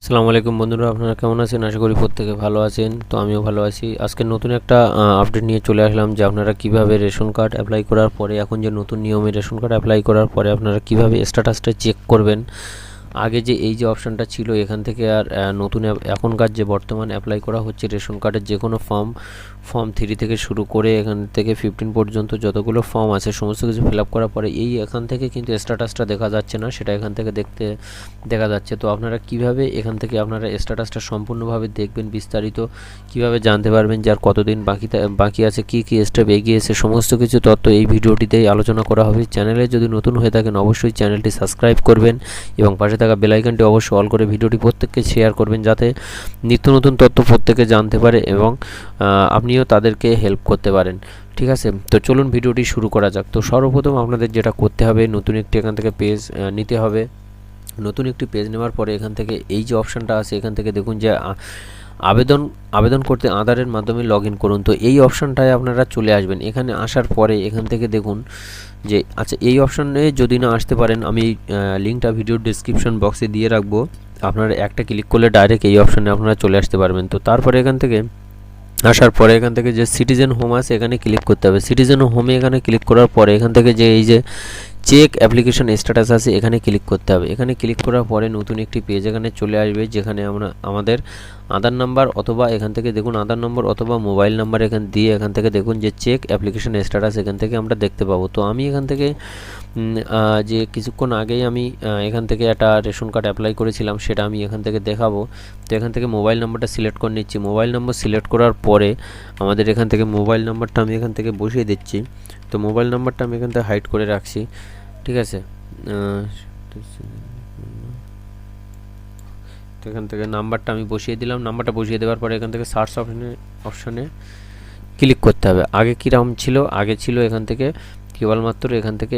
আসসালামু আলাইকুম বন্ধুরা, আপনারা কেমন আছেন? আশা করি প্রত্যেকে ভালো আছেন। তো আমিও ভালো আছি। আজকে নতুন একটা আপডেট নিয়ে চলে আসলাম যে আপনারা কিভাবে রেশন কার্ড অ্যাপ্লাই করার পরে, এখন যে নতুন নিয়মে রেশন কার্ড অ্যাপ্লাই করার পরে আপনারা কিভাবে স্ট্যাটাসটা চেক করবেন। আগে যে এই যে অপশানটা ছিল এখান থেকে আর নতুন এখনকার যে বর্তমান অ্যাপ্লাই করা হচ্ছে রেশন কার্ডের যে কোনো ফর্ম 3 থেকে শুরু করে এখান থেকে 15 পর্যন্ত যতগুলো ফর্ম আছে সমস্ত কিছু ফিল আপ করার পরে এই এখান থেকে কিন্তু স্ট্যাটাসটা দেখা যাচ্ছে না, সেটা এখান থেকে দেখা যাচ্ছে। তো আপনারা কিভাবে এখান থেকে আপনারা স্ট্যাটাসটা সম্পূর্ণভাবে দেখবেন, বিস্তারিত কিভাবে জানতে পারবেন যে আর কতদিন বাকি আছে, কি স্টেপ এগিয়েছে, সমস্ত কিছু তথ্য এই ভিডিওটিতেই আলোচনা করা হবে। চ্যানেলে যদি নতুন হয়ে থাকেন অবশ্যই চ্যানেলটি সাবস্ক্রাইব করবেন এবং পাশে থাকা বেল আইকনটি অবশ্যই অল করে ভিডিওটি প্রত্যেককে শেয়ার করবেন, যাতে নিত্য নতুন তথ্য প্রত্যেকে জানতে পারে এবং আপনিও তাদেরকে হেল্প করতে পারেন। ঠিক আছে, তো চলুন ভিডিওটি শুরু করা যাক। তো সর্বপ্রথম আপনাদের যেটা করতে হবে, নতুন একটি এখান থেকে পেজ নিতে হবে। নতুন একটি পেজ নেওয়ার পরে এখান থেকে এই যে অপশানটা আছে এখান থেকে দেখুন যে আবেদন করতে আধারের মাধ্যমে লগ ইন করুন। তো এই অপশানটায় আপনারা চলে আসবেন। এখানে আসার পরে এখান থেকে দেখুন যে আচ্ছা, এই অপশানে যদি না আসতে পারেন আমি লিঙ্কটা ভিডিওর ডিসক্রিপশন বক্সে দিয়ে রাখবো। আপনারা একটা ক্লিক করলে ডাইরেক্ট এই অপশানে আপনারা চলে আসতে পারবেন। তো তারপরে এখান থেকে আসার পরে এখান থেকে যে সিটিজেন হোম আছে এখানে ক্লিক করতে হবে। সিটিজেন হোমে এখানে ক্লিক করার পরে এখান থেকে যে এই যে চেক অ্যাপ্লিকেশন স্ট্যাটাস আছে এখানে ক্লিক করতে হবে। এখানে ক্লিক করার পরে নতুন একটি পেজ এখানে চলে আসবে, যেখানে আমরা আমাদের আধার নাম্বার অথবা এখান থেকে দেখুন আধার নম্বর অথবা মোবাইল নাম্বার এখান দিয়ে এখান থেকে দেখুন যে চেক অ্যাপ্লিকেশন স্ট্যাটাস এখান থেকে আমরা দেখতে পাবো। তো আমি এখান থেকে যে কিছুক্ষণ আগেই আমি এখান থেকে একটা রেশন কার্ড অ্যাপ্লাই করেছিলাম, সেটা আমি এখান থেকে দেখাবো। তো এখান থেকে মোবাইল নাম্বারটা সিলেক্ট করে নিচ্ছি। মোবাইল নম্বর সিলেক্ট করার পরে আমাদের এখান থেকে মোবাইল নাম্বারটা আমি এখান থেকে বসিয়ে দিচ্ছি। তো মোবাইল নাম্বারটা আমি এখান থেকে হাইড করে রাখছি। ঠিক আছে, তো এখান থেকে নাম্বারটা আমি বসিয়ে দিলাম। নাম্বারটা বসিয়ে দেওয়ার পরে এখান থেকে সার্চ অপশানে ক্লিক করতে হবে। আগে কীরকম ছিল, আগে ছিল এখান থেকে কেবলমাত্র এখান থেকে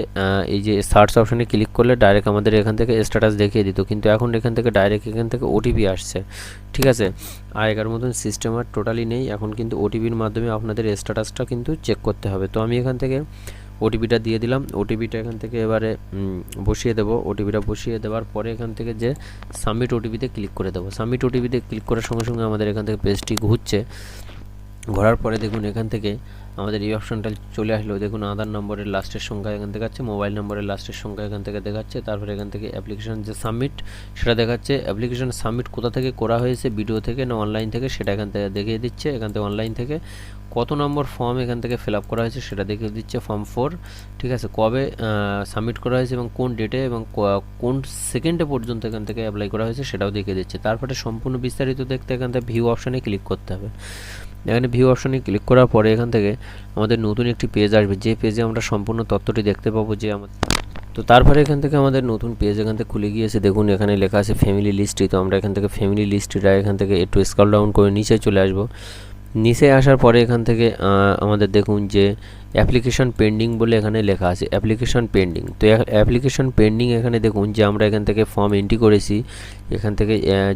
এই যে সার্চ অপশানে ক্লিক করলে ডাইরেক্ট আমাদের এখান থেকে স্ট্যাটাস দেখিয়ে দিত, কিন্তু এখন এখান থেকে ডাইরেক্ট এখান থেকে ওটিপি আসছে। ঠিক আছে, আগেকার মতন সিস্টেম আর টোটালি নেই, এখন কিন্তু ওটিপির মাধ্যমে আপনাদের স্ট্যাটাসটা কিন্তু চেক করতে হবে। তো আমি এখান থেকে ওটিপিটা দিয়ে দিলাম। ওটিপিটা এখান থেকে এবারে বসিয়ে দেবো। ওটিপিটা বসিয়ে দেওয়ার পরে এখান থেকে যে সাবমিট ওটিপিতে ক্লিক করে দেবো। সাবমিট ওটিপিতে ক্লিক করার সঙ্গে সঙ্গে আমাদের এখান থেকে পেজটি ঘুরছে। ঘোরার পরে দেখুন এখান থেকে আমাদের এই অপশানটা চলে আসলো। দেখুন আধার নম্বরের লাস্টের সংখ্যা এখান দেখাচ্ছে, মোবাইল নম্বরের লাস্টের সংখ্যা এখান থেকে দেখাচ্ছে। তারপরে এখান থেকে অ্যাপ্লিকেশন যে সাবমিট সেটা দেখাচ্ছে। অ্যাপ্লিকেশন সাবমিট কোথা থেকে করা হয়েছে, ভিডিও থেকে না অনলাইন থেকে, সেটা এখান থেকে দেখিয়ে দিচ্ছে। এখান থেকে অনলাইন থেকে কত নম্বর ফর্ম এখান থেকে ফিল আপ করা হয়েছে সেটা দেখিয়ে দিচ্ছে, ফর্ম 4। ঠিক আছে, কবে সাবমিট করা হয়েছে এবং কোন ডেটে এবং কোন সেকেন্ডে পর্যন্ত এখান থেকে অ্যাপ্লাই করা হয়েছে সেটাও দেখিয়ে দিচ্ছে। তারপরে সম্পূর্ণ বিস্তারিত দেখতে এখান থেকে ভিউ অপশানে ক্লিক করতে হবে। এখানে ভিউ অপশানে ক্লিক করার পরে এখান থেকে আমাদের নতুন একটি পেজ আসবে, যে পেজে আমরা সম্পূর্ণ তথ্যটি দেখতে পাবো যে আমাদের। তো তারপরে এখান থেকে আমাদের নতুন পেজ এখান থেকে খুলে গিয়েছে। দেখুন এখানে লেখা আছে ফ্যামিলি লিস্টে। তো আমরা এখান থেকে ফ্যামিলি লিস্টটা এখান থেকে একটু স্ক্রল ডাউন করে নিচে চলে আসবো। নিচে আসার পরে এখান থেকে আমাদের দেখুন যে অ্যাপ্লিকেশন পেন্ডিং বলে এখানে লেখা আছে, অ্যাপ্লিকেশন পেন্ডিং। তো অ্যাপ্লিকেশন পেন্ডিং এখানে দেখুন যে আমরা এখান থেকে ফর্ম এন্ট্রি করেছি, এখান থেকে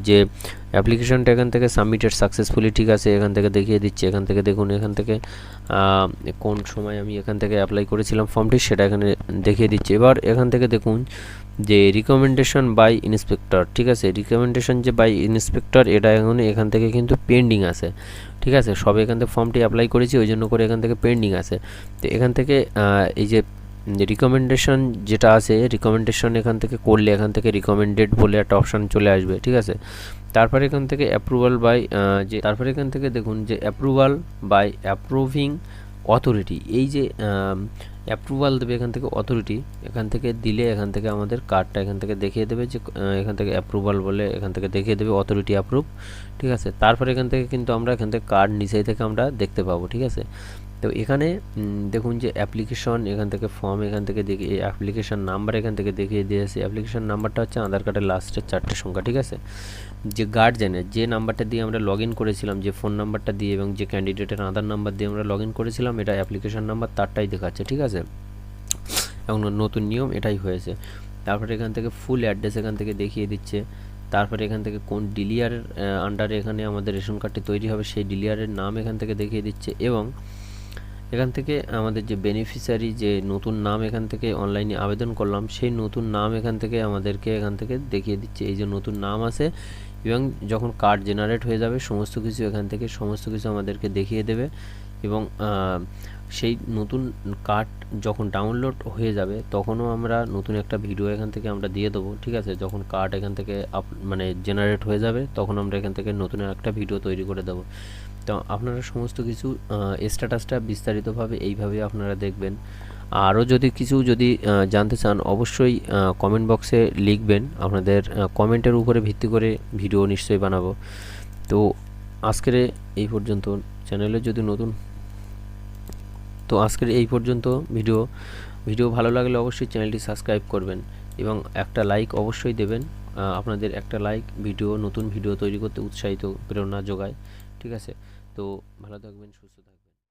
যে অ্যাপ্লিকেশনটা এখান থেকে সাবমিটেড সাকসেসফুলি। ঠিক আছে, এখান থেকে দেখিয়ে দিচ্ছে। এখান থেকে দেখুন এখান থেকে কোন সময় আমি এখান থেকে অ্যাপ্লাই করেছিলাম ফর্মটি সেটা এখানে দেখিয়ে দিচ্ছে। এবার এখান থেকে দেখুন যে রিকমেন্ডেশন বাই ইন্সপেক্টর। ঠিক আছে, রিকমেন্ডেশন যে বাই ইন্সপেক্টর এটা এখান থেকে কিন্তু পেন্ডিং আছে। ঠিক আছে, সবে এখান থেকে ফর্মটি অ্যাপ্লাই করেছি ওই জন্য করে এখান থেকে পেন্ডিং আছে। তো এখান থেকে এই যে রিকমেন্ডেশন যেটা আছে, রিকমেন্ডেশন এখান থেকে করলে এখান থেকে রিকমেন্ডেড বলে একটা অপশান চলে আসবে। ঠিক আছে, তারপরে এখান থেকে অ্যাপ্রুভাল বাই তারপরে এখান থেকে দেখুন যে অ্যাপ্রুভাল বাই অ্যাপ্রুভিং অথরিটি। এই যে অ্যাপ্রুভাল দেবে এখান থেকে অথরিটি, এখান থেকে দিলে এখান থেকে আমাদের কার্ডটা এখান থেকে দেখিয়ে দেবে যে এখান থেকে অ্যাপ্রুভাল বলে এখান থেকে দেখিয়ে দেবে অথরিটি অ্যাপ্রুভ। ঠিক আছে, তারপরে এখান থেকে কিন্তু আমরা এখান থেকে কার্ড নিচেই থেকে আমরা দেখতে পাবো। ঠিক আছে, তো এখানে দেখুন যে অ্যাপ্লিকেশন এখান থেকে ফর্ম এখান থেকে দেখে অ্যাপ্লিকেশন নাম্বার এখান থেকে দেখিয়ে দিয়েছে। অ্যাপ্লিকেশন নাম্বারটা হচ্ছে আধার কার্ডের লাস্টের 4টে সংখ্যা। ঠিক আছে, যে গার্জেনের যে নাম্বারটা দিয়ে আমরা লগ ইন করেছিলাম, যে ফোন নাম্বারটা দিয়ে এবং যে ক্যান্ডিডেটের আধার নাম্বার দিয়ে আমরা লগ ইন করেছিলাম, এটা অ্যাপ্লিকেশন নাম্বার তারটাই দেখাচ্ছে। ঠিক আছে, এখন নতুন নিয়ম এটাই হয়েছে। তারপরে এখান থেকে ফুল অ্যাড্রেস এখান থেকে দেখিয়ে দিচ্ছে। তারপরে এখান থেকে কোন ডিলিয়ারের আন্ডারে এখানে আমাদের রেশন কার্ডটি তৈরি হবে সেই ডিলিয়ারের নাম এখান থেকে দেখিয়ে দিচ্ছে। এবং এখান থেকে আমাদের যে বেনিফিশিয়ারি যে নতুন নাম এখান থেকে অনলাইনে আবেদন করলাম সেই নতুন নাম এখান থেকে আমাদেরকে এখান থেকে দেখিয়ে দিচ্ছে। এই যে নতুন নাম আছে এবং যখন কার্ড জেনারেট হয়ে যাবে সমস্ত কিছু এখান থেকে সমস্ত কিছু আমাদেরকে দেখিয়ে দেবে। এবং সেই নতুন কার্ড যখন ডাউনলোড হয়ে যাবে তখনও আমরা নতুন একটা ভিডিও এখান থেকে আমরা দিয়ে দেবো, ঠিক আছে। যখন কার্ড এখান থেকে মানে জেনারেট হয়ে যাবে তখন আমরা এখান থেকে নতুন একটা ভিডিও তৈরি করে দেবো। তো আপনারা সমস্ত কিছু স্ট্যাটাসটা বিস্তারিতভাবে এইভাবে আপনারা দেখবেন। আরও যদি কিছু জানতে চান অবশ্যই কমেন্ট বক্সে লিখবেন, আপনাদের কমেন্টের উপরে ভিত্তি করে ভিডিও নিশ্চয়ই বানাবো। তো আজকের এই পর্যন্ত, চ্যানেলে যদি নতুন, তো আজকের এই পর্যন্ত ভিডিও ভালো লাগলে অবশ্যই চ্যানেলটি সাবস্ক্রাইব করবেন এবং একটা লাইক অবশ্যই দেবেন। আপনাদের একটা লাইক নতুন ভিডিও তৈরি করতে উৎসাহিত প্রেরণা যোগায়, ঠিক আছে। তো ভালো থাকবেন, সুস্থ থাকবেন।